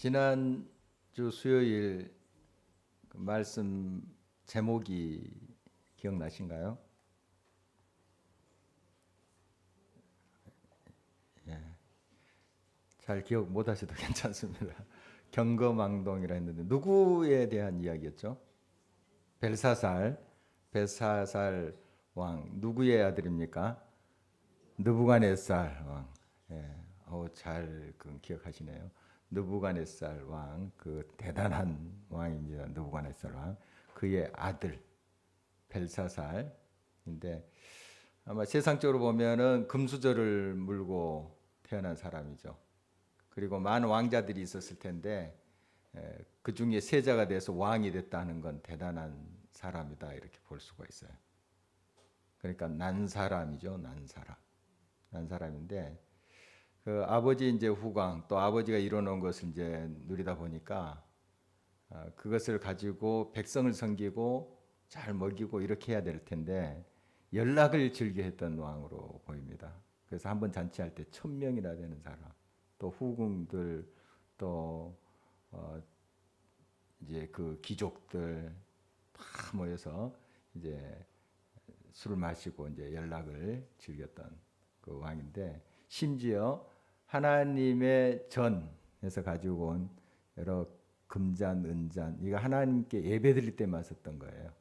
지난주 수요일 그 말씀 제목이 기억나신가요? 예, 잘 기억 못 하셔도 괜찮습니다. 경거망동이라 했는데 누구에 대한 이야기였죠? 벨사살 왕. 누구의 아들입니까? 느부갓네살 왕. 예, 잘 기억하시네요. 느부갓네살 왕, 그 대단한 왕입니다. 느부갓네살 왕. 그의 아들 벨사살인데 아마 세상적으로 보면은 금수저를 물고 태어난 사람이죠. 그리고 많은 왕자들이 있었을 텐데 그 중에 세자가 돼서 왕이 됐다는 건 대단한 사람이다 이렇게 볼 수가 있어요. 그러니까 난 사람이죠, 난 사람인데 그 아버지 이제 후광 또 아버지가 이뤄놓은 것을 이제 누리다 보니까 그것을 가지고 백성을 섬기고 잘 먹이고 이렇게 해야 될 텐데 연락을 즐겨했던 왕으로 보입니다. 그래서 한번 잔치할 때 1000명이나 되는 사람, 또 후궁들, 또 이제 그 귀족들 다 모여서 이제 술을 마시고 이제 연락을 즐겼던 그 왕인데 심지어 하나님의 전에서 가지고 온 여러 금잔, 은잔 이거 하나님께 예배드릴 때만 썼던 거예요.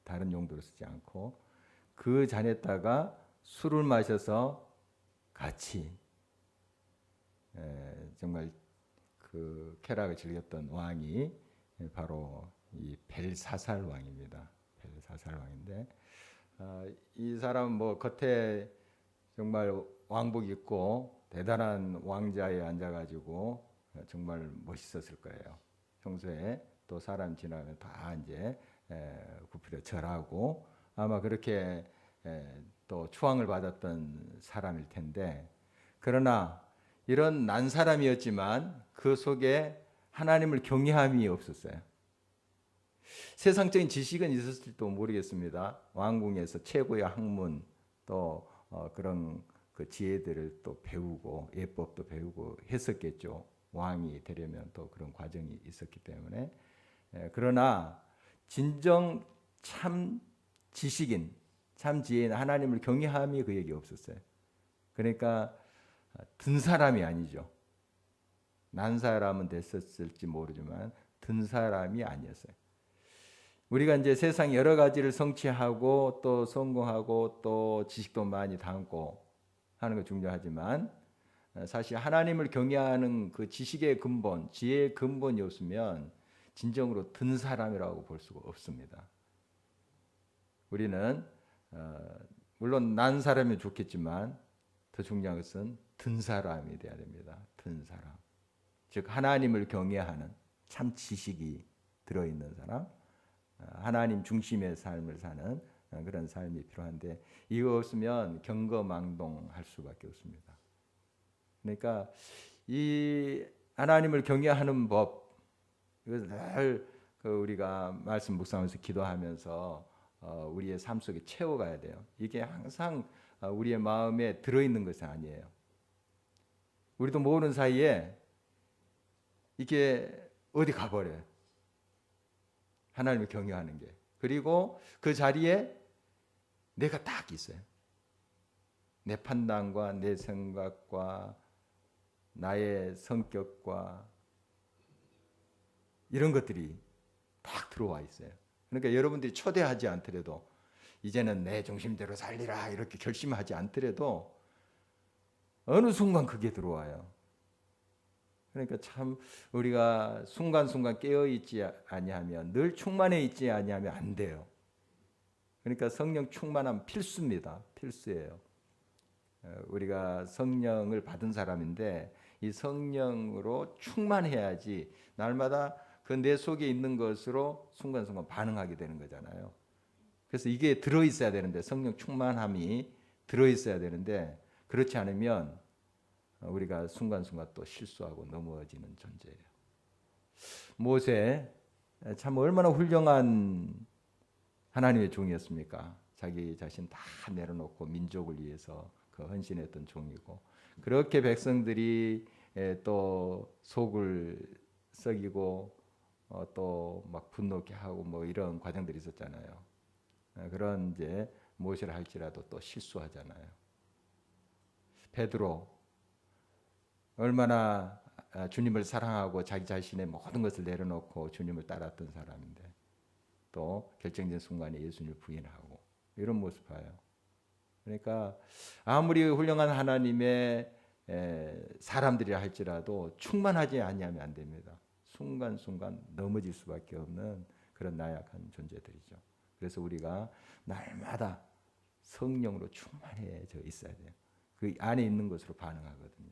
다른 용도로 쓰지 않고 그 잔에다가 술을 마셔서 같이 정말 그 쾌락을 즐겼던 왕이 바로 이 벨사살 왕입니다. 벨사살 왕인데 이 사람은 뭐 겉에 정말 왕복 입고 대단한 왕자에 앉아가지고 정말 멋있었을 거예요. 평소에 또 사람 지나면 다 이제 굽히려 절하고 아마 그렇게 또 추앙을 받았던 사람일 텐데 그러나 이런 난 사람이었지만 그 속에 하나님을 경외함이 없었어요. 세상적인 지식은 있었을지도 모르겠습니다. 왕궁에서 최고의 학문 또 그런 그 지혜들을 또 배우고 예법도 배우고 했었겠죠. 왕이 되려면 또 그런 과정이 있었기 때문에 그러나 진정 참 지식인 참 지혜인 하나님을 경외함이 그에게 없었어요. 그러니까 든 사람이 아니죠. 난 사람은 됐었을지 모르지만 든 사람이 아니었어요. 우리가 이제 세상 여러 가지를 성취하고 또 성공하고 또 지식도 많이 담고 하는 거 중요하지만 사실 하나님을 경외하는 그 지식의 근본, 지혜의 근본이 없으면 진정으로 든 사람이라고 볼 수가 없습니다. 우리는 물론 난 사람이 좋겠지만 더 중요한 것은 든 사람이 돼야 됩니다. 든 사람. 즉 하나님을 경외하는 참 지식이 들어있는 사람, 하나님 중심의 삶을 사는 그런 삶이 필요한데 이거 없으면 경거망동할 수밖에 없습니다. 그러니까 이 하나님을 경외하는 법 이것을 늘 우리가 말씀 묵상하면서 기도하면서 우리의 삶 속에 채워가야 돼요. 이게 항상 우리의 마음에 들어있는 것이 아니에요. 우리도 모르는 사이에 이게 어디 가버려요. 하나님을 경외하는 게. 그리고 그 자리에 내가 딱 있어요. 내 판단과 내 생각과 나의 성격과 이런 것들이 딱 들어와 있어요. 그러니까 여러분들이 초대하지 않더라도 이제는 내 중심대로 살리라 이렇게 결심하지 않더라도 어느 순간 그게 들어와요. 그러니까 참 우리가 순간순간 깨어있지 아니하면 늘 충만해 있지 아니하면 안 돼요. 그러니까 성령 충만함 필수입니다. 필수예요. 우리가 성령을 받은 사람인데 이 성령으로 충만해야지 날마다 그 내 속에 있는 것으로 순간순간 반응하게 되는 거잖아요. 그래서 이게 들어있어야 되는데 성령 충만함이 들어있어야 되는데 그렇지 않으면 우리가 순간순간 또 실수하고 넘어지는 존재예요. 모세 참 얼마나 훌륭한 하나님의 종이었습니까? 자기 자신 다 내려놓고 민족을 위해서 그 헌신했던 종이고 그렇게 백성들이 또 속을 썩이고 또 막 분노케 하고 뭐 이런 과정들이 있었잖아요. 그런 이제 무엇을 할지라도 또 실수하잖아요. 베드로 얼마나 주님을 사랑하고 자기 자신의 모든 것을 내려놓고 주님을 따랐던 사람인데 또 결정적인 순간에 예수님을 부인하고 이런 모습 봐요. 그러니까 아무리 훌륭한 하나님의 사람들이라 할지라도 충만하지 아니하면 안 됩니다. 순간순간 넘어질 수밖에 없는 그런 나약한 존재들이죠. 그래서 우리가 날마다 성령으로 충만해져 있어야 돼요. 그 안에 있는 것으로 반응하거든요.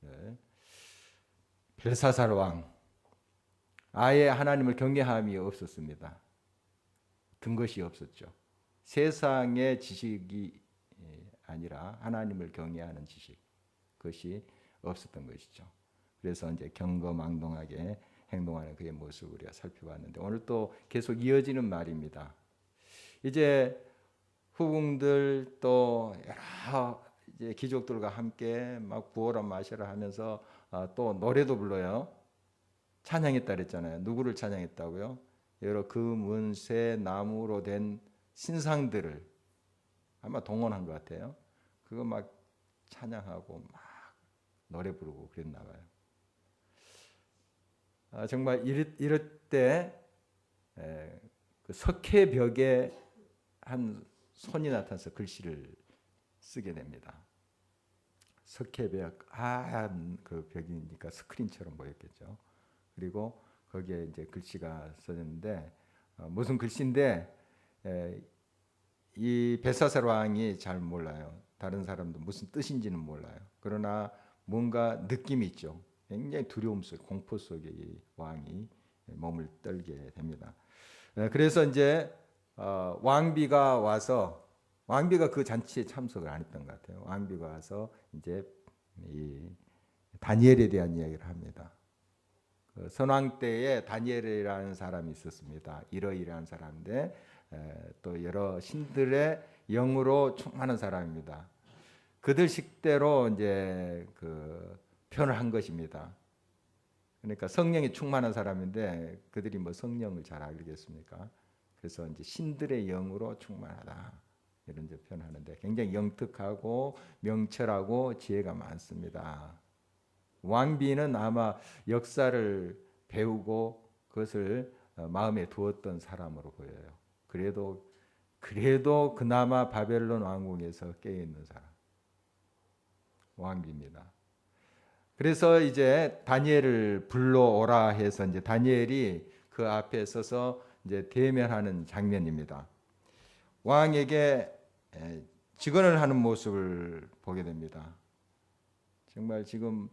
네. 벨사살 왕 아예 하나님을 경외함이 없었습니다. 든 것이 없었죠. 세상의 지식이 아니라 하나님을 경외하는 지식 그것이 없었던 것이죠. 그래서 이제 경거망동하게 행동하는 그의 모습을 우리가 살펴봤는데 오늘 또 계속 이어지는 말입니다. 이제 후궁들 또 여러 이제 귀족들과 함께 막 부어라 마셔라 하면서 또 노래도 불러요. 찬양했다 그랬잖아요. 누구를 찬양했다고요? 여러 금은쇠 나무로 된 신상들을 아마 동원한 것 같아요. 그거 막 찬양하고 막 노래 부르고 그랬나 봐요. 정말 이럴 때 그 석회벽에 한 손이 나타나서 글씨를 쓰게 됩니다. 석회벽 하얀 그 벽이니까 스크린처럼 보였겠죠. 그리고 거기에 이제 글씨가 써졌는데 무슨 글씨인데 이 벨사살 왕이 잘 몰라요. 다른 사람도 무슨 뜻인지는 몰라요. 그러나 뭔가 느낌이 있죠. 굉장히 두려움 속, 공포 속에 이 왕이 몸을 떨게 됩니다. 그래서 이제 왕비가 와서 왕비가 그 잔치에 참석을 안 했던 것 같아요. 왕비가 와서 이제 이 다니엘에 대한 이야기를 합니다. 그 선왕 때에 다니엘이라는 사람이 있었습니다. 이러이러한 사람인데 또 여러 신들의 영으로 충만한 사람입니다. 그들 식대로 이제 그 표현을 한 것입니다. 그러니까 성령이 충만한 사람인데 그들이 뭐 성령을 잘 알겠습니까? 그래서 이제 신들의 영으로 충만하다 이런 이제 표현하는데 굉장히 영특하고 명철하고 지혜가 많습니다. 왕비는 아마 역사를 배우고 그것을 마음에 두었던 사람으로 보여요. 그래도 그나마 바벨론 왕궁에서 깨어 있는 사람 왕비입니다. 그래서 이제 다니엘을 불러오라 해서 이제 다니엘이 그 앞에 서서 이제 대면하는 장면입니다. 왕에게 직언을 하는 모습을 보게 됩니다. 정말 지금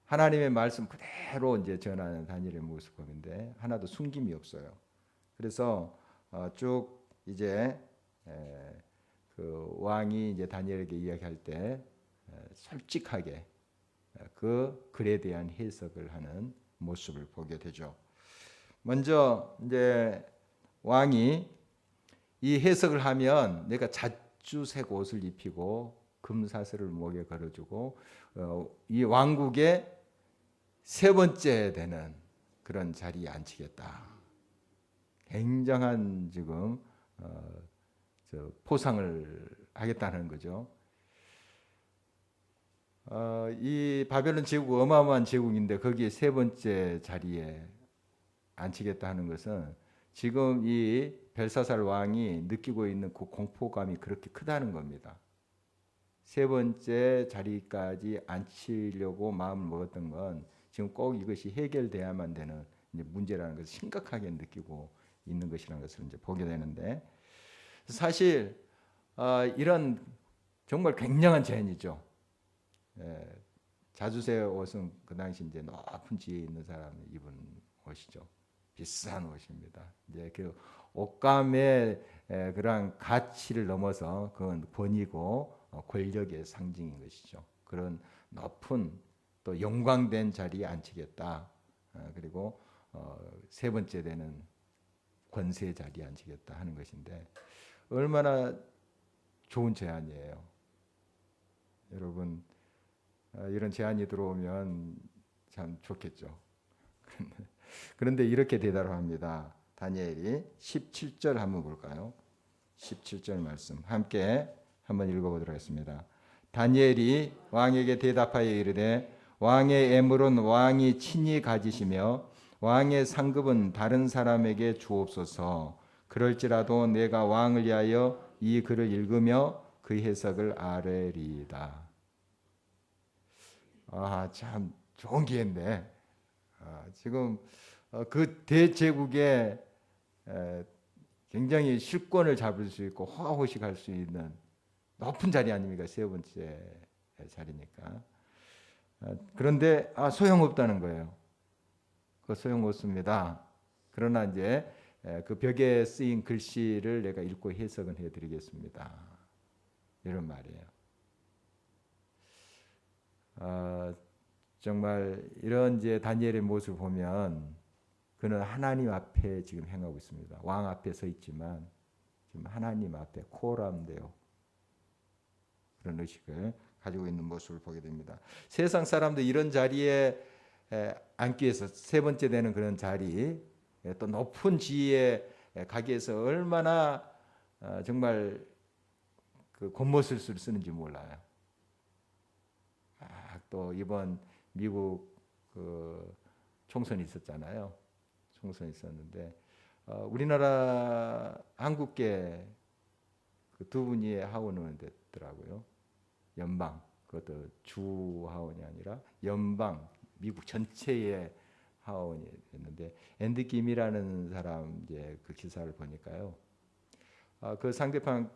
하나님의 말씀 그대로 이제 전하는 다니엘의 모습인데 하나도 숨김이 없어요. 그래서 쭉 이제 그 왕이 이제 다니엘에게 이야기할 때 솔직하게 그 글에 대한 해석을 하는 모습을 보게 되죠. 먼저 이제 왕이 이 해석을 하면 내가 자주색 옷을 입히고 금사슬을 목에 걸어주고 이 왕국의 세 번째 되는 그런 자리에 앉히겠다. 굉장한 지금 포상을 하겠다는 거죠. 이 바벨론 제국 어마어마한 제국인데 거기에 세 번째 자리에 앉히겠다 하는 것은 지금 이 벨사살 왕이 느끼고 있는 그 공포감이 그렇게 크다는 겁니다. 세 번째 자리까지 앉히려고 마음을 먹었던 건 지금 꼭 이것이 해결돼야만 되는 이제 문제라는 것을 심각하게 느끼고 있는 것이라는 것을 이제 보게 되는데 사실 이런 정말 굉장한 제안이죠. 자주색 옷은 그 당시 이제 높은 지위에 있는 사람이 입은 옷이죠. 비싼 옷입니다. 이제 그 옷감의 그런 가치를 넘어서 그건 권위고 권력의 상징인 것이죠. 그런 높은 또 영광된 자리에 앉히겠다. 그리고 세 번째 되는 권세 자리에 앉히겠다 하는 것인데 얼마나 좋은 제안이에요. 여러분 이런 제안이 들어오면 참 좋겠죠. 그런데 이렇게 대답을 합니다. 다니엘이 17절 한번 볼까요? 17절 말씀 함께 한번 읽어보도록 하겠습니다. 다니엘이 왕에게 대답하여 이르되 왕의 애물은 왕이 친히 가지시며 왕의 상급은 다른 사람에게 주옵소서. 그럴지라도 내가 왕을 위하여 이 글을 읽으며 그 해석을 아뢰리이다. 참 좋은 기회인데 지금 그 대제국에 굉장히 실권을 잡을 수 있고 호가호식할 수 있는 높은 자리 아닙니까? 세 번째 자리니까. 그런데 소용없다는 거예요. 그 소용없습니다. 그러나 이제 그 벽에 쓰인 글씨를 내가 읽고 해석은 해드리겠습니다. 이런 말이에요. 정말 이런 이제 다니엘의 모습을 보면 그는 하나님 앞에 지금 행하고 있습니다. 왕 앞에 서 있지만 지금 하나님 앞에 코람되어 그런 의식을 가지고 있는 모습을 보게 됩니다. 세상 사람들 이런 자리에 앉기 위해서 세 번째 되는 그런 자리, 또 높은 지위에 가기 위해서 얼마나 정말 그 겉멋술수를 쓰는지 몰라요. 또 이번 미국 그 총선이 있었잖아요. 총선이 있었는데 우리나라 한국계 그 두 분이 하원을 됐더라고요. 연방, 그것도 주 하원이 아니라 연방 미국 전체의 하원이 됐는데 앤디 김이라는 사람 이제 그 기사를 보니까요. 그 상대방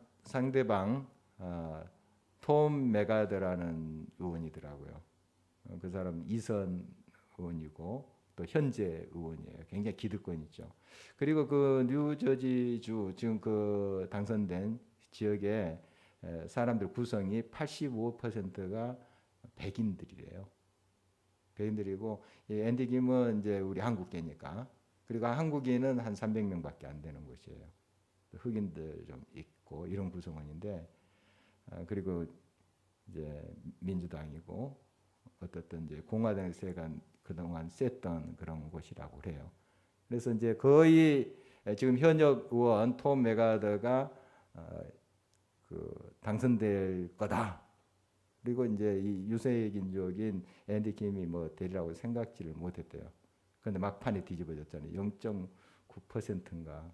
톰 메가더라는 의원이더라고요. 그 사람 이선 의원이고 또 현재 의원이에요. 굉장히 기득권이죠. 그리고 그 뉴저지주 지금 그 당선된 지역의 사람들 구성이 85%가 백인들이래요. 백인들이고 앤디 김은 이제 우리 한국계니까. 그리고 한국인은 한 300명밖에 안 되는 곳이에요. 흑인들 좀 있고 이런 구성원인데 그리고 이제 민주당이고 어떻든 이제 공화당세가 그동안 셌던 그런 곳이라고 그래요. 그래서 이제 거의 지금 현역 의원 톰 메가더가 그 당선될 거다. 그리고 이제 이 유색인종인 앤디 김이 뭐 되리라고 생각지를 못했대요. 그런데 막판에 뒤집어졌잖아요. 0.9%인가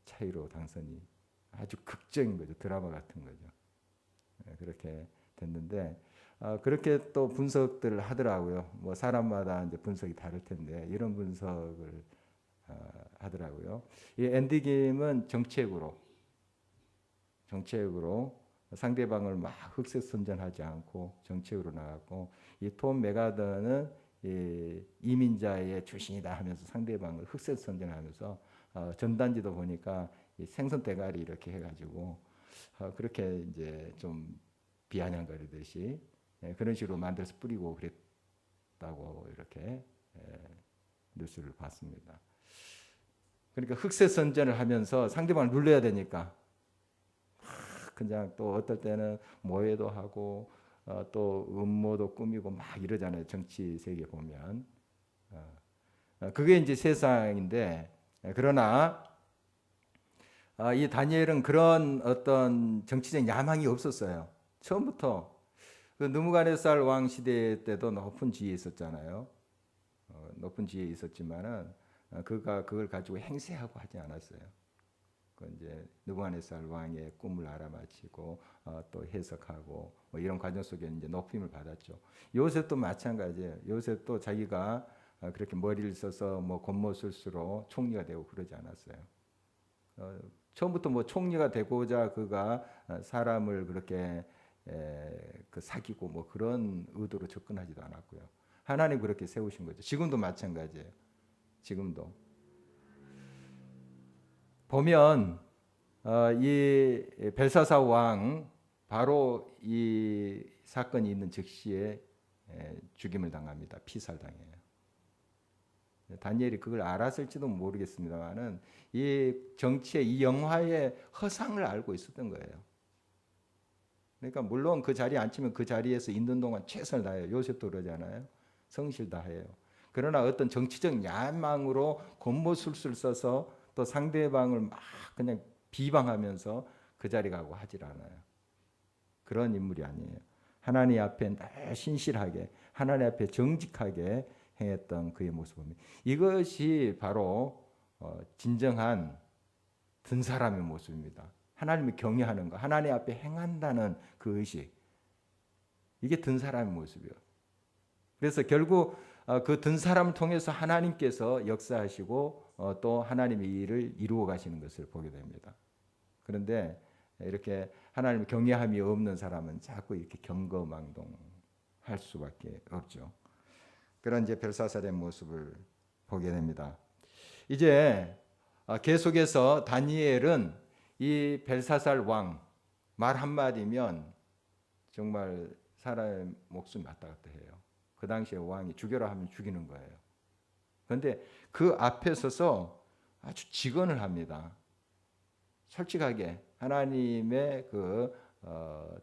차이로 당선이 아주 극적인 거죠. 드라마 같은 거죠. 그렇게 됐는데 그렇게 또 분석들을 하더라고요. 뭐 사람마다 이제 분석이 다를 텐데 이런 분석을 하더라고요. 이 앤디 김은 정책으로 상대방을 막 흑색선전하지 않고 정책으로 나갔고 이 톰 메가더는 이민자의 출신이다 하면서 상대방을 흑색선전하면서 전단지도 보니까 이 생선 대가리 이렇게 해가지고 그렇게 이제 좀 비아냥거리듯이 그런 식으로 만들어서 뿌리고 그랬다고 이렇게 뉴스를 봤습니다. 그러니까 흑색선전을 하면서 상대방을 눌러야 되니까 그냥 또 어떨 때는 모해도 하고 또 음모도 꾸미고 막 이러잖아요. 정치 세계 보면 그게 이제 세상인데 그러나 이 다니엘은 그런 어떤 정치적 야망이 없었어요. 처음부터 그 느부갓네살 왕 시대 때도 높은 지위에 있었잖아요. 높은 지위에 있었지만은 그가 그걸 가지고 행세하고 하지 않았어요. 그 이제 느부갓네살 왕의 꿈을 알아맞히고 또 해석하고 뭐 이런 과정 속에 이제 높임을 받았죠. 요셉도 마찬가지예요. 요셉도 자기가 그렇게 머리를 써서 뭐 겉멋술수로 총리가 되고 그러지 않았어요. 처음부터 뭐 총리가 되고자 그가 사람을 그렇게 그 사귀고 뭐 그런 의도로 접근하지도 않았고요. 하나님 그렇게 세우신 거죠. 지금도 마찬가지예요. 지금도 보면 이 벨사사 왕 바로 이 사건이 있는 즉시에 죽임을 당합니다. 피살당해요. 다니엘이 그걸 알았을지도 모르겠습니다만은 이 정치의 이 영화의 허상을 알고 있었던 거예요. 그러니까 물론 그 자리에 앉히면 그 자리에서 있는 동안 최선을 다해요. 요셉도 그러잖아요. 성실 다해요. 그러나 어떤 정치적 야망으로 곤모술수를 써서 또 상대방을 막 그냥 비방하면서 그 자리 가고 하질 않아요. 그런 인물이 아니에요. 하나님 앞에 늘 신실하게, 하나님 앞에 정직하게 행했던 그의 모습입니다. 이것이 바로 진정한 든 사람의 모습입니다. 하나님을 경외하는 것, 하나님 앞에 행한다는 그 의식, 이게 든 사람의 모습이에요. 그래서 결국 그 든 사람을 통해서 하나님께서 역사하시고 또 하나님의 일을 이루어 가시는 것을 보게 됩니다. 그런데 이렇게 하나님을 경외함이 없는 사람은 자꾸 이렇게 경거망동할 수밖에 없죠. 그런 이제 벨사살의 모습을 보게 됩니다. 이제 계속해서 다니엘은 이 벨사살 왕 말 한마디면 정말 사람의 목숨이 왔다 갔다 해요. 그 당시에 왕이 죽여라 하면 죽이는 거예요. 그런데 그 앞에 서서 아주 직언을 합니다. 솔직하게 하나님의 그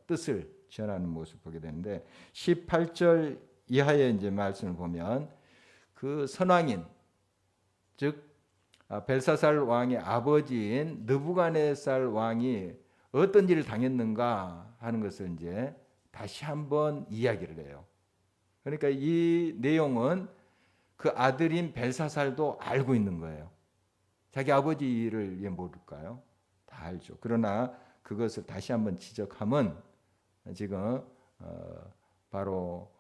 뜻을 전하는 모습을 보게 되는데 18절 이하의 이제 말씀을 보면 그 선왕인 즉 벨사살 왕의 아버지인 느부갓네살 왕이 어떤 일을 당했는가 하는 것을 이제 다시 한번 이야기를 해요. 그러니까 이 내용은 그 아들인 벨사살도 알고 있는 거예요. 자기 아버지 일을 왜 모를까요? 다 알죠. 그러나 그것을 다시 한번 지적함은 지금 바로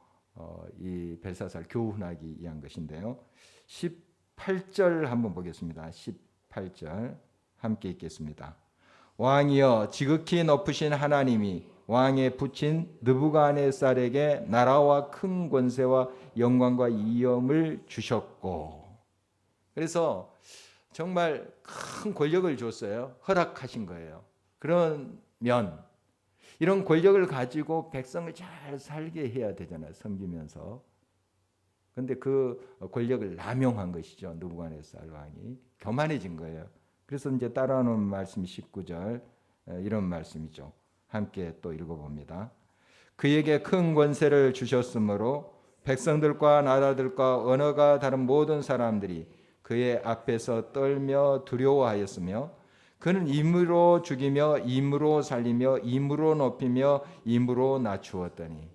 이 벨사살 교훈하기 위한 것인데요. 18절 한번 보겠습니다. 18절 함께 읽겠습니다. 왕이여 지극히 높으신 하나님이 왕에 붙인 느부갓네살에게 나라와 큰 권세와 영광과 위엄을 주셨고, 그래서 정말 큰 권력을 줬어요. 허락하신 거예요. 그러면 이런 권력을 가지고 백성을 잘 살게 해야 되잖아요. 섬기면서. 근데 그 권력을 남용한 것이죠. 느부갓네살 왕이 교만해진 거예요. 그래서 이제 따라오는 말씀이 19절 이런 말씀이죠. 함께 또 읽어봅니다. 그에게 큰 권세를 주셨으므로 백성들과 나라들과 언어가 다른 모든 사람들이 그의 앞에서 떨며 두려워하였으며 그는 임으로 죽이며 임으로 살리며 임으로 높이며 임으로 낮추었더니.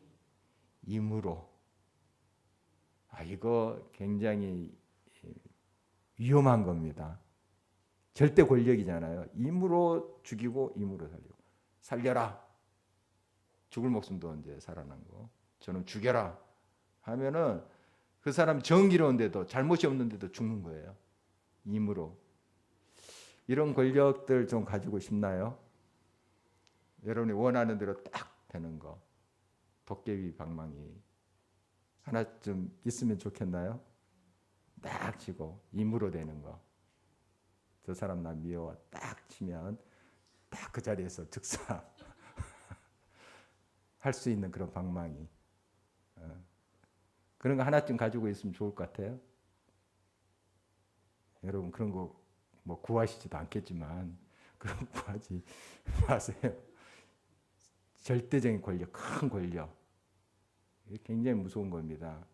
임으로. 이거 굉장히 위험한 겁니다. 절대 권력이잖아요. 임으로 죽이고 임으로 살리고. 살려라. 죽을 목숨도 이제 살아난 거. 저는 죽여라 하면은 그 사람 정의로운데도 잘못이 없는데도 죽는 거예요. 임으로. 이런 권력들 좀 가지고 싶나요? 여러분이 원하는 대로 딱 되는 거. 도깨비 방망이 하나쯤 있으면 좋겠나요? 딱 치고 임으로 되는 거. 저 사람 나 미워 딱 치면 딱 그 자리에서 즉사 할 수 있는 그런 방망이. 그런 거 하나쯤 가지고 있으면 좋을 것 같아요. 여러분 그런 거 뭐 구하시지도 않겠지만 그런 거 구하지 마세요. 절대적인 권력, 큰 권력. 이게 굉장히 무서운 겁니다.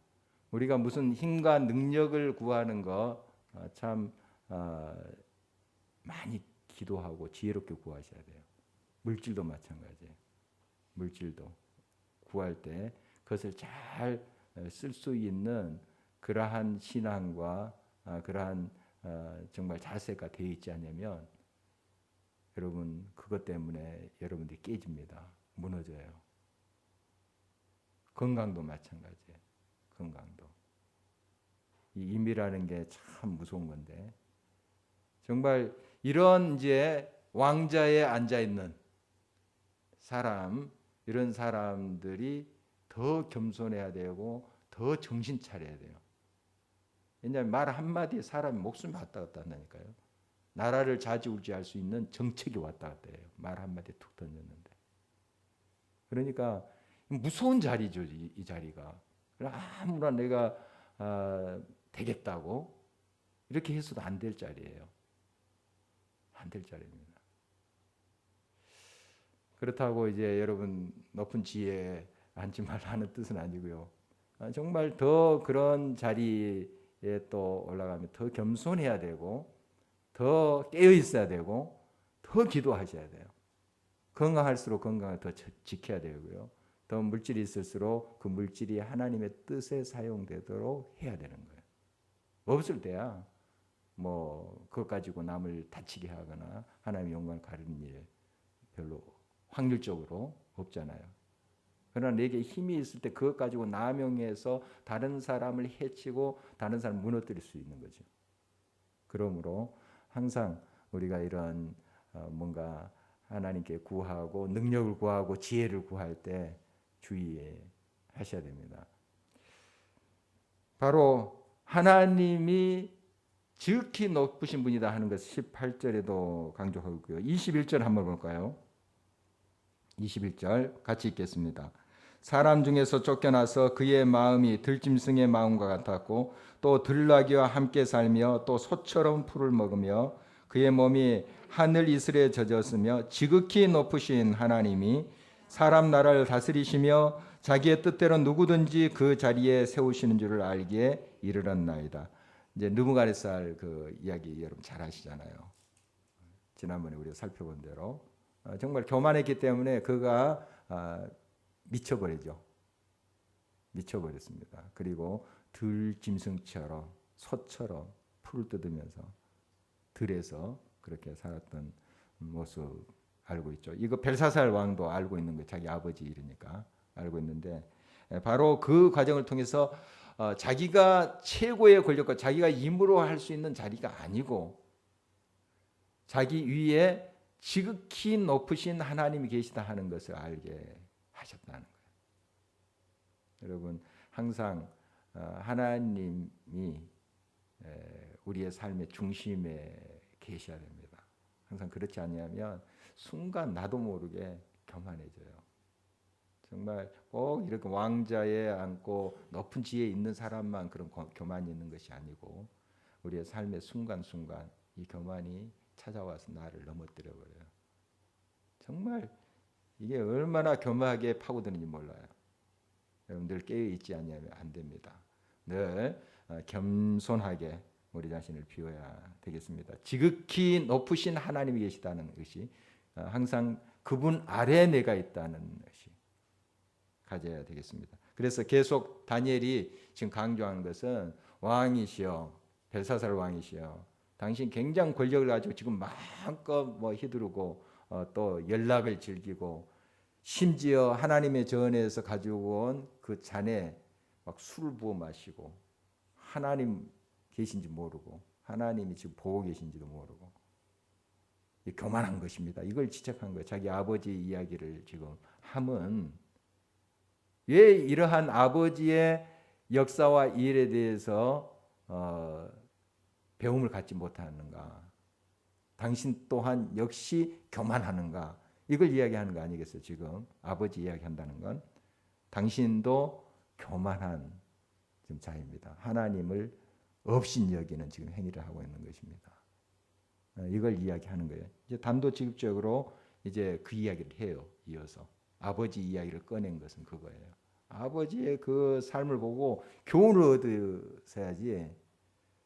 우리가 무슨 힘과 능력을 구하는 거 참 많이 기도하고 지혜롭게 구하셔야 돼요. 물질도 마찬가지예요. 물질도 구할 때 그것을 잘 쓸 수 있는 그러한 신앙과 그러한 정말 자세가 되어 있지 않으면 여러분 그것 때문에 여러분들이 깨집니다. 무너져요. 건강도 마찬가지예요. 건강도. 이 임이라는 게 참 무서운 건데 정말 이런 이제 왕자에 앉아 있는 사람 이런 사람들이 더 겸손해야 되고 더 정신 차려야 돼요. 왜냐하면 말 한마디에 사람이 목숨이 왔다 갔다 한다니까요. 나라를 좌지우지할 수 있는 정책이 왔다 갔다 해요. 말 한마디에 툭 던졌는데. 그러니까 무서운 자리죠. 이 자리가. 아무나 내가 되겠다고 이렇게 해서도 안 될 자리예요. 안 될 자리입니다. 그렇다고 이제 여러분 높은 지혜에 앉지 말라는 뜻은 아니고요. 정말 더 그런 자리에 또 올라가면 더 겸손해야 되고 더 깨어 있어야 되고 더 기도하셔야 돼요. 건강할수록 건강을 더 지켜야 되고요. 더 물질이 있을수록 그 물질이 하나님의 뜻에 사용되도록 해야 되는 거예요. 없을 때야 뭐 그것 가지고 남을 다치게 하거나 하나님의 영광을 가리는 일 별로 확률적으로 없잖아요. 그러나 내게 힘이 있을 때 그것 가지고 남용해서 다른 사람을 해치고 다른 사람을 무너뜨릴 수 있는 거죠. 그러므로 항상 우리가 이런 뭔가 하나님께 구하고 능력을 구하고 지혜를 구할 때 주의하셔야 됩니다. 바로 하나님이 지극히 높으신 분이다 하는 것을 18절에도 강조하고 있고요. 21절 한번 볼까요? 21절 같이 읽겠습니다. 사람 중에서 쫓겨나서 그의 마음이 들짐승의 마음과 같았고 또 들나귀와 함께 살며 또 소처럼 풀을 먹으며 그의 몸이 하늘 이슬에 젖었으며 지극히 높으신 하나님이 사람 나라를 다스리시며 자기의 뜻대로 누구든지 그 자리에 세우시는 줄을 알기에 이르렀나이다. 이제 느부갓네살 그 이야기 여러분 잘 아시잖아요. 지난번에 우리가 살펴본 대로 정말 교만했기 때문에 그가 미쳐버리죠. 미쳐버렸습니다. 그리고 들짐승처럼 소처럼 풀을 뜯으면서 들에서 그렇게 살았던 모습 알고 있죠. 이거 벨사살 왕도 알고 있는 거예요. 자기 아버지 일이니까 알고 있는데 바로 그 과정을 통해서 자기가 최고의 권력과 자기가 임으로 할 수 있는 자리가 아니고 자기 위에 지극히 높으신 하나님이 계시다 하는 것을 알게 하셨다는 거예요. 여러분 항상 하나님이 우리의 삶의 중심에 계셔야 됩니다. 항상 그렇지 않으면 순간 나도 모르게 교만해져요. 정말 꼭 이렇게 왕자에 앉고 높은 지혜에 있는 사람만 그런 교만이 있는 것이 아니고 우리의 삶의 순간순간 이 교만이 찾아와서 나를 넘어뜨려 버려요. 정말 이게 얼마나 교만하게 파고드는지 몰라요. 여러분들 깨어 있지 않으면 안 됩니다. 늘 겸손하게 우리 자신을 비워야 되겠습니다. 지극히 높으신 하나님이 계시다는 것이 항상 그분 아래 내가 있다는 것이 가져야 되겠습니다. 그래서 계속 다니엘이 지금 강조하는 것은 왕이시여 벨사살 왕이시여 당신 굉장히 권력을 가지고 지금 마음껏 뭐 휘두르고 또 연락을 즐기고 심지어 하나님의 전에서 가지고 온 그 잔에 막 술을 부어 마시고 하나님 계신지 모르고 하나님이 지금 보고 계신지도 모르고 교만한 것입니다. 이걸 지적한 거예요. 자기 아버지 이야기를 지금 함은 왜 이러한 아버지의 역사와 일에 대해서 배움을 갖지 못하는가? 당신 또한 역시 교만하는가? 이걸 이야기하는 거 아니겠어요? 지금 아버지 이야기한다는 건 당신도 교만한 지금 자입니다. 하나님을 없인 여기는 지금 행위를 하고 있는 것입니다. 이걸 이야기하는 거예요. 이제 단도직입적으로 이제 그 이야기를 해요. 이어서 아버지 이야기를 꺼낸 것은 그거예요. 아버지의 그 삶을 보고 교훈을 얻으셔야지.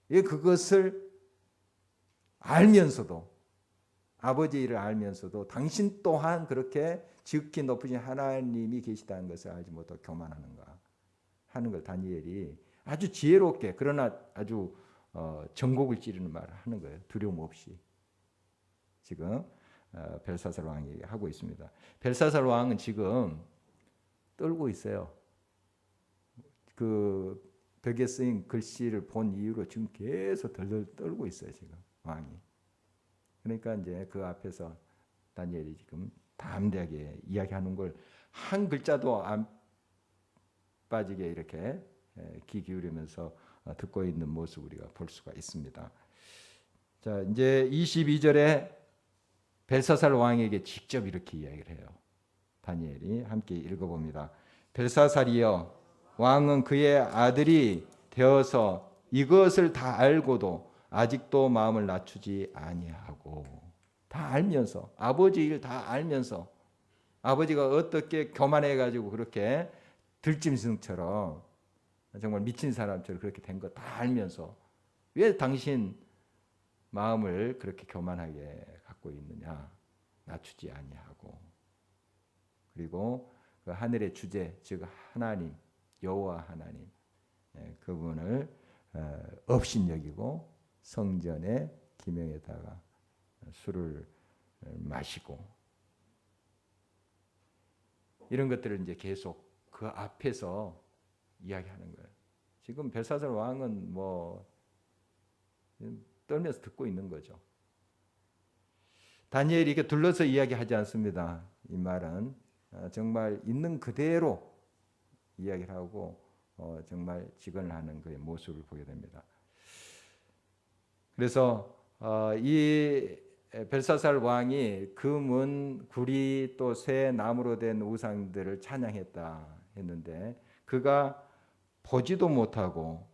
그것을 알면서도 아버지 일을 알면서도 당신 또한 그렇게 지극히 높으신 하나님이 계시다는 것을 알지 못하고 교만하는가 하는 걸 다니엘이 아주 지혜롭게 그러나 아주 전곡을 찌르는 말을 하는 거예요. 두려움 없이 지금 벨사살 왕이 하고 있습니다. 벨사살 왕은 지금 떨고 있어요. 그 벽에 쓰인 글씨를 본 이후로 지금 계속 덜덜 떨고 있어요. 지금 왕이. 그러니까 이제 그 앞에서 다니엘이 지금 담대하게 이야기하는 걸 한 글자도 안 빠지게 이렇게 귀 기울이면서 듣고 있는 모습 우리가 볼 수가 있습니다. 자, 이제 22절에 벨사살 왕에게 직접 이렇게 이야기를 해요. 다니엘이 함께 읽어봅니다. 벨사살이여 왕은 그의 아들이 되어서 이것을 다 알고도 아직도 마음을 낮추지 아니하고 다 알면서 아버지 일 다 알면서 아버지가 어떻게 교만해 가지고 그렇게 들짐승처럼 정말 미친 사람처럼 그렇게 된 거 다 알면서 왜 당신 마음을 그렇게 교만하게 갖고 있느냐? 낮추지 아니하고. 그리고 그 하늘의 주제, 즉 하나님, 여호와 하나님, 그분을 업신여기고 성전의 기명에다가 술을 마시고, 이런 것들을 이제 계속 그 앞에서 이야기하는 거예요. 지금 벨사살 왕은 뭐 떨면서 듣고 있는 거죠. 다니엘이 이렇게 둘러서 이야기하지 않습니다. 이 말은 정말 있는 그대로 이야기를 하고 정말 직언을 하는 그의 모습을 보게 됩니다. 그래서 이 벨사살 왕이 금은 구리 또 쇠 나무로 된 우상들을 찬양했다 했는데, 그가 보지도 못하고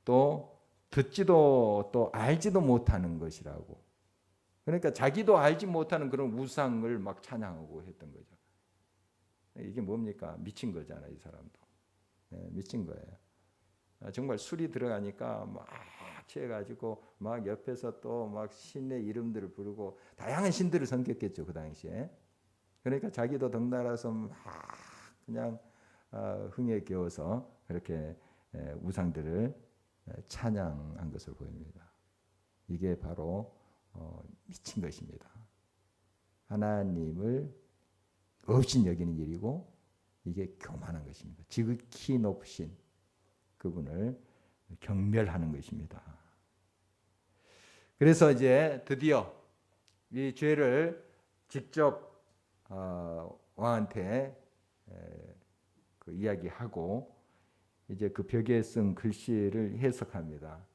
또 듣지도 또 알지도 못하는 것이라고. 그러니까 자기도 알지 못하는 그런 우상을 막 찬양하고 했던 거죠. 이게 뭡니까? 미친 거잖아요, 이 사람도. 미친 거예요. 정말 술이 들어가니까 막 취해가지고 막 옆에서 또 막 신의 이름들을 부르고 다양한 신들을 섬겼겠죠, 그 당시에. 그러니까 자기도 덩달아서 막 그냥 흥에 겨워서 그렇게 우상들을 찬양한 것을 보입니다. 이게 바로 미친 것입니다. 하나님을 없인 여기는 일이고, 이게 교만한 것입니다. 지극히 높으신 그분을 경멸하는 것입니다. 그래서 이제 드디어 이 죄를 직접 왕한테 그 이야기하고 이제 그 벽에 쓴 글씨를 해석합니다.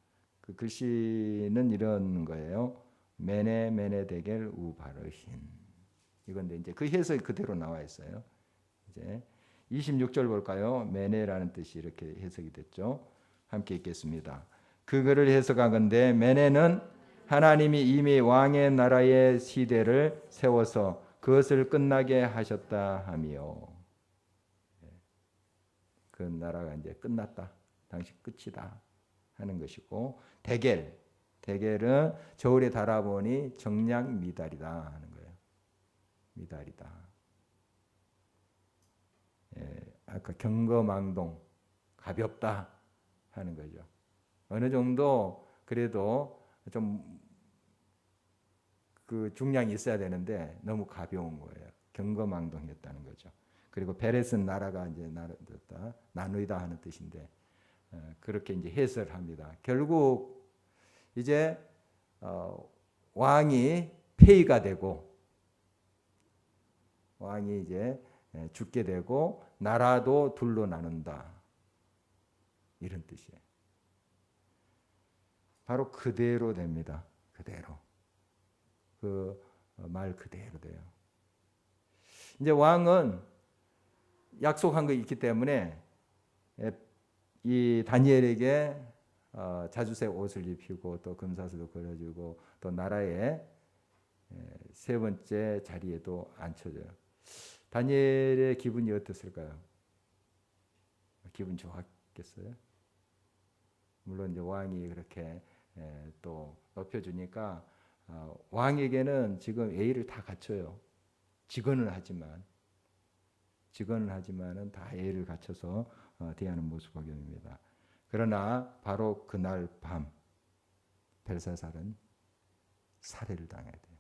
그 글씨는 이런 거예요. 메네 메네 데겔 우바르힌. 이건데 이제 그 해석이 그대로 나와 있어요. 이제 26절 볼까요? 메네라는 뜻이 이렇게 해석이 됐죠. 함께 읽겠습니다. 그 글을 해석한 건데, 메네는 하나님이 이미 왕의 나라의 시대를 세워서 그것을 끝나게 하셨다 하며, 그 나라가 이제 끝났다, 당시 끝이다 하는 것이고, 데겔은 저울에 달아보니 정량 미달이다 하는 거예요. 미달이다. 아까 경거망동, 가볍다 하는 거죠. 어느 정도 그래도 좀 그 중량이 있어야 되는데 너무 가벼운 거예요. 경거망동했다는 거죠. 그리고 베레스는 나라가 이제 나누이다 하는 뜻인데, 그렇게 이제 해석을 합니다. 결국 이제 왕이 폐위가 되고, 왕이 이제 죽게 되고 나라도 둘로 나눈다, 이런 뜻이에요. 바로 그대로 됩니다. 그대로. 그 말 그대로 돼요. 이제 왕은 약속한 거 있기 때문에 이 다니엘에게 자주색 옷을 입히고 또 금사슬도 걸어주고 또 나라의 세 번째 자리에도 앉혀줘요. 다니엘의 기분이 어땠을까요? 기분 좋았겠어요? 물론 이제 왕이 그렇게 또 높여주니까 왕에게는 지금 예의를 다 갖춰요. 직언은 하지만은 다 예의를 갖춰서 대하는 모습을 보게 됩니다. 그러나 바로 그날 밤 벨사살은 살해를 당해야 돼요.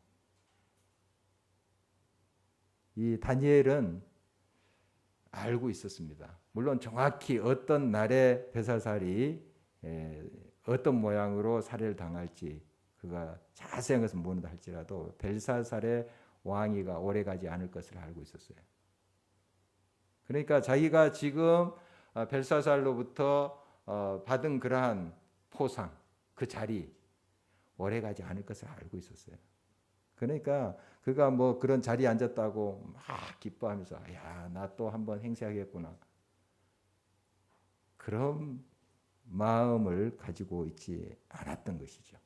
이 다니엘은 알고 있었습니다. 물론 정확히 어떤 날에 벨사살이 어떤 모양으로 살해를 당할지 그가 자세한 것은 모른다 할지라도 벨사살의 왕위가 오래가지 않을 것을 알고 있었어요. 그러니까 자기가 지금 벨사살로부터 받은 그러한 포상, 그 자리 오래가지 않을 것을 알고 있었어요. 그러니까 그가 뭐 그런 자리에 앉았다고 막 기뻐하면서 야, 나 또 한번 행세하겠구나, 그런 마음을 가지고 있지 않았던 것이죠.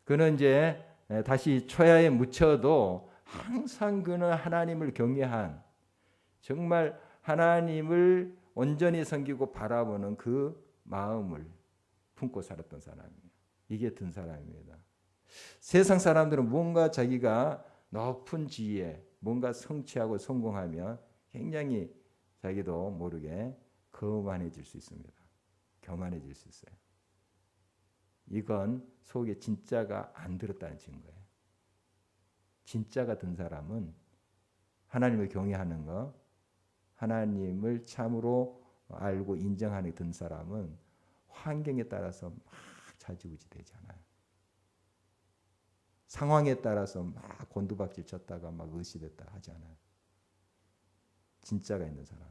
그는 이제 다시 초야에 묻혀도 항상 그는 하나님을 경외한, 정말 하나님을 온전히 섬기고 바라보는 그 마음을 품고 살았던 사람이에요. 이게 든 사람입니다. 세상 사람들은 뭔가 자기가 높은 지위에 뭔가 성취하고 성공하면 굉장히 자기도 모르게 거만해질 수 있습니다. 교만해질 수 있어요. 이건 속에 진짜가 안 들었다는 증거예요. 진짜가 든 사람은 하나님을 경외하는 것, 하나님을 참으로 알고 인정하는 든 사람은 환경에 따라서 막 좌지우지 되지 않아요. 상황에 따라서 막 곤두박질 쳤다가 막 의시됐다 하지 않아요. 진짜가 있는 사람,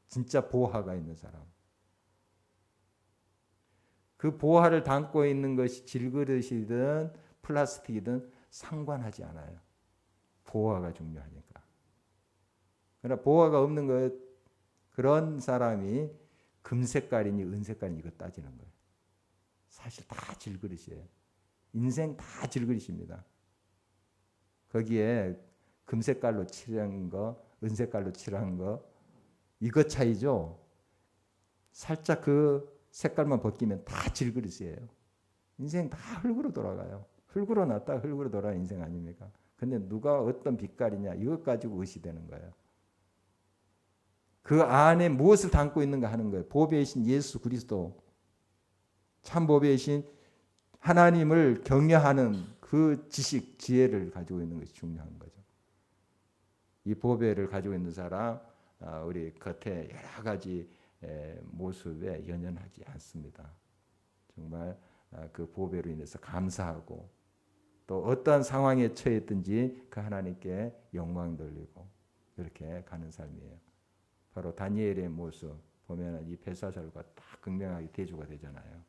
진짜 보화가 있는 사람. 그 보화를 담고 있는 것이 질그릇이든 플라스틱이든 상관하지 않아요. 보화가 중요하니까. 그러나 보화가 없는 것, 그런 사람이 금색깔이니 은색깔이니 이거 따지는 거예요. 사실 다 질그릇이에요. 인생 다 질그릇입니다. 거기에 금색깔로 칠한 거, 은색깔로 칠한 거, 이것 차이죠. 살짝 그 색깔만 벗기면 다 질그릇이에요. 인생 다 흙으로 돌아가요. 흙으로 났다 흙으로 돌아가는 인생 아닙니까? 근데 누가 어떤 빛깔이냐 이것 가지고 의시되는 거예요. 그 안에 무엇을 담고 있는가 하는 거예요. 보배이신 예수 그리스도, 참 보배이신 하나님을 경외하는 그 지식, 지혜를 가지고 있는 것이 중요한 거죠. 이 보배를 가지고 있는 사람, 우리 겉에 여러 가지 모습에 연연하지 않습니다. 정말 그 보배로 인해서 감사하고 또 어떠한 상황에 처했든지 그 하나님께 영광 돌리고 이렇게 가는 삶이에요. 바로 다니엘의 모습 보면 이 벨사살과 딱 극명하게 대조가 되잖아요.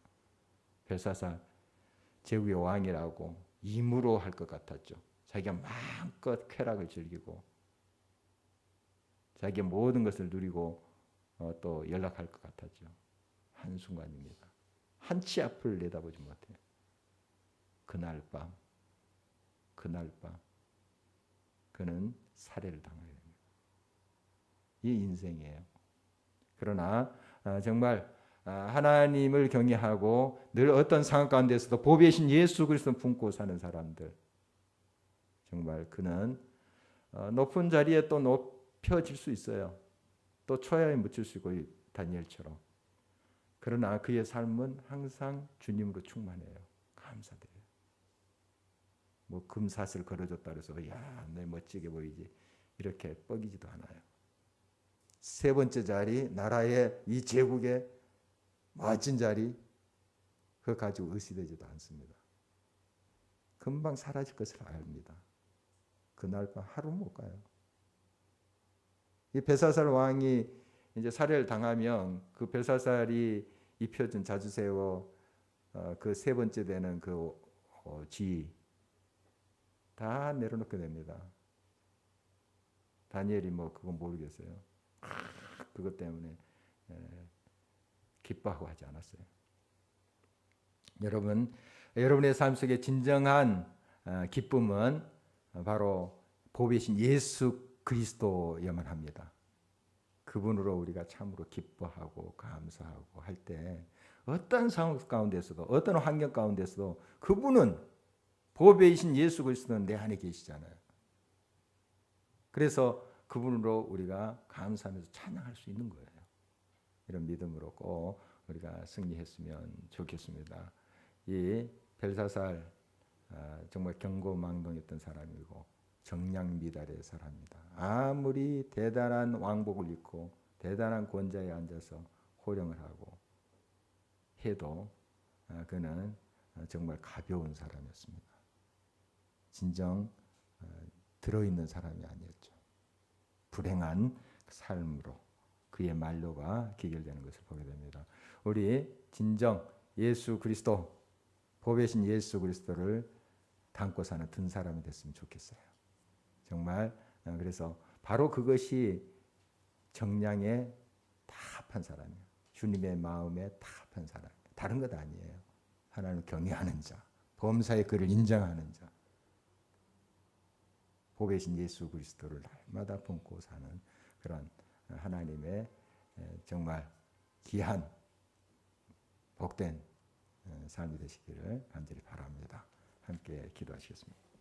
벨사살 제국의 왕이라고 임으로 할 것 같았죠. 자기가 마음껏 쾌락을 즐기고 자기의 모든 것을 누리고 또 연락할 것 같았죠. 한순간입니다. 한 치 앞을 내다보지 못해요. 그날 밤 그는 살해를 당하게 됩니다. 이 인생이에요. 그러나 정말 하나님을 경외하고 늘 어떤 상황 가운데서도 보배이신 예수 그리스도를 품고 사는 사람들, 정말 그는 높은 자리에 또 높여질 수 있어요. 또 초야에 묻힐 수 있고 다니엘처럼. 그러나 그의 삶은 항상 주님으로 충만해요. 감사드려요. 뭐 금사슬 걸어줬다 그래서 야, 내 멋지게 보이지 이렇게 뻐기지도 않아요. 세 번째 자리, 나라의 이 제국의 멋진 자리, 그거 가지고 의시되지도 않습니다. 금방 사라질 것을 압니다. 그날 밤 하루 못 가요. 이 벨사살 왕이 이제 살해를 당하면 그 벨사살이 입혀준 자주세워 그 세 번째 되는 그 지위 다 내려놓게 됩니다. 다니엘이 뭐 그건 모르겠어요. 그것 때문에 기뻐하고 하지 않았어요. 여러분의 삶 속에 진정한 기쁨은 바로 보배신 예수 그리스도여만 합니다. 그분으로 우리가 참으로 기뻐하고 감사하고 할 때 어떤 상황 가운데서도 어떤 환경 가운데서도 그분은 보배이신 예수 그리스도는 내 안에 계시잖아요. 그래서 그분으로 우리가 감사하면서 찬양할 수 있는 거예요. 이런 믿음으로 꼭 우리가 승리했으면 좋겠습니다. 이 벨사살 정말 경고망동했던 사람이고 정량미달의 사람입니다. 아무리 대단한 왕복을 입고 대단한 권좌에 앉아서 호령을 하고 해도 그는 정말 가벼운 사람이었습니다. 진정 들어있는 사람이 아니었죠. 불행한 삶으로 그의 만료가 기결되는 것을 보게 됩니다. 우리 진정 예수 그리스도, 보배신 예수 그리스도를 담고 사는 든 사람이 됐으면 좋겠어요. 정말 그래서 바로 그것이 정량에 타합한 사람이에요. 주님의 마음에 타합한 사람. 다른 것 아니에요. 하나님을 경외하는 자, 범사의 그를 인정하는 자, 보배신 예수 그리스도를 날마다 품고 사는 그런 하나님의 정말 귀한 복된 삶이 되시기를 간절히 바랍니다. 함께 기도하시겠습니다.